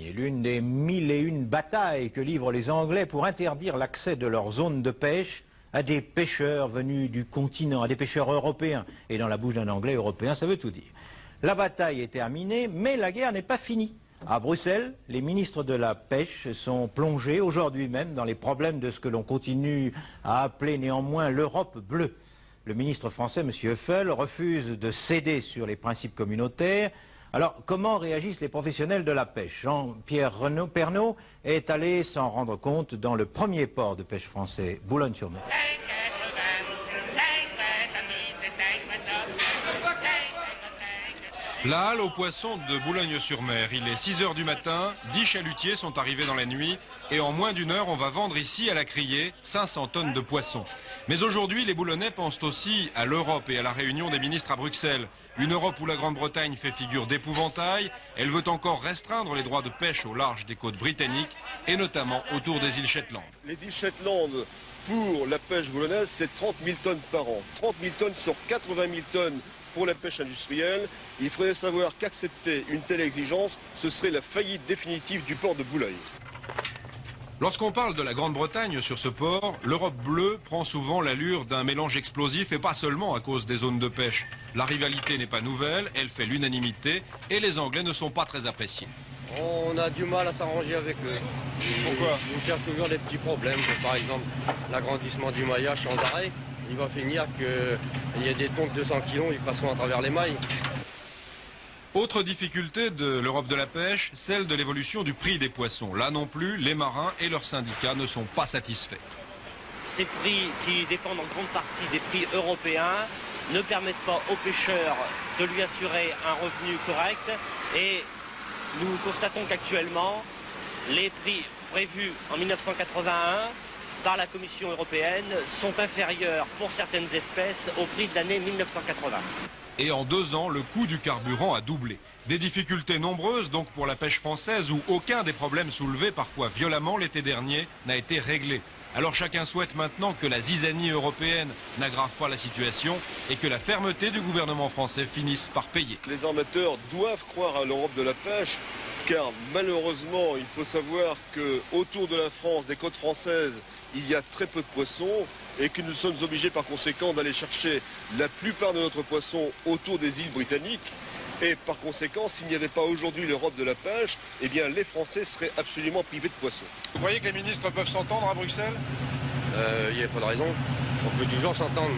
dernier. L'une des 1001 batailles que livrent les Anglais pour interdire l'accès de leur zone de pêche à des pêcheurs venus du continent, à des pêcheurs européens. Et dans la bouche d'un Anglais européen, ça veut tout dire. La bataille est terminée, mais la guerre n'est pas finie. À Bruxelles, les ministres de la pêche sont plongés aujourd'hui même dans les problèmes de ce que l'on continue à appeler néanmoins l'Europe bleue. Le ministre français, M. Höffel, refuse de céder sur les principes communautaires. Alors, comment réagissent les professionnels de la pêche? Jean-Pierre Pernaut est allé s'en rendre compte dans le premier port de pêche français, Boulogne-sur-Mer. La halle aux poissons de Boulogne-sur-Mer. Il est 6 h du matin, 10 chalutiers sont arrivés dans la nuit et en moins d'une heure, on va vendre ici à la criée 500 tonnes de poissons. Mais aujourd'hui, les Boulonnais pensent aussi à l'Europe et à la réunion des ministres à Bruxelles. Une Europe où la Grande-Bretagne fait figure d'épouvantail. Elle veut encore restreindre les droits de pêche au large des côtes britanniques et notamment autour des îles Shetland. Les îles Shetland, pour la pêche boulonnaise, c'est 30 000 tonnes par an. 30 000 tonnes sur 80 000 tonnes pour la pêche industrielle. Il faudrait savoir qu'accepter une telle exigence, ce serait la faillite définitive du port de Boulogne. Lorsqu'on parle de la Grande-Bretagne sur ce port, l'Europe bleue prend souvent l'allure d'un mélange explosif et pas seulement à cause des zones de pêche. La rivalité n'est pas nouvelle, elle fait l'unanimité et les Anglais ne sont pas très appréciés. On a du mal à s'arranger avec eux. Pourquoi? Ils cherchent toujours des petits problèmes, comme par exemple l'agrandissement du maillage sans arrêt. Il va finir qu'il y ait des thons de 200 kg, ils passeront à travers les mailles. Autre difficulté de l'Europe de la pêche, celle de l'évolution du prix des poissons. Là non plus, les marins et leurs syndicats ne sont pas satisfaits. Ces prix qui dépendent en grande partie des prix européens ne permettent pas aux pêcheurs de lui assurer un revenu correct et nous constatons qu'actuellement les prix prévus en 1981 par la Commission européenne sont inférieurs pour certaines espèces au prix de l'année 1980. Et en 2 ans, le coût du carburant a doublé. Des difficultés nombreuses donc pour la pêche française où aucun des problèmes soulevés parfois violemment l'été dernier n'a été réglé. Alors chacun souhaite maintenant que la zizanie européenne n'aggrave pas la situation et que la fermeté du gouvernement français finisse par payer. Les armateurs doivent croire à l'Europe de la pêche, car malheureusement, il faut savoir qu'autour de la France, des côtes françaises, il y a très peu de poissons et que nous sommes obligés par conséquent d'aller chercher la plupart de notre poisson autour des îles britanniques. Et par conséquent, s'il n'y avait pas aujourd'hui l'Europe de la pêche, eh bien les Français seraient absolument privés de poissons. Vous croyez que les ministres peuvent s'entendre à Bruxelles? Il n'y a pas de raison. On peut toujours s'entendre.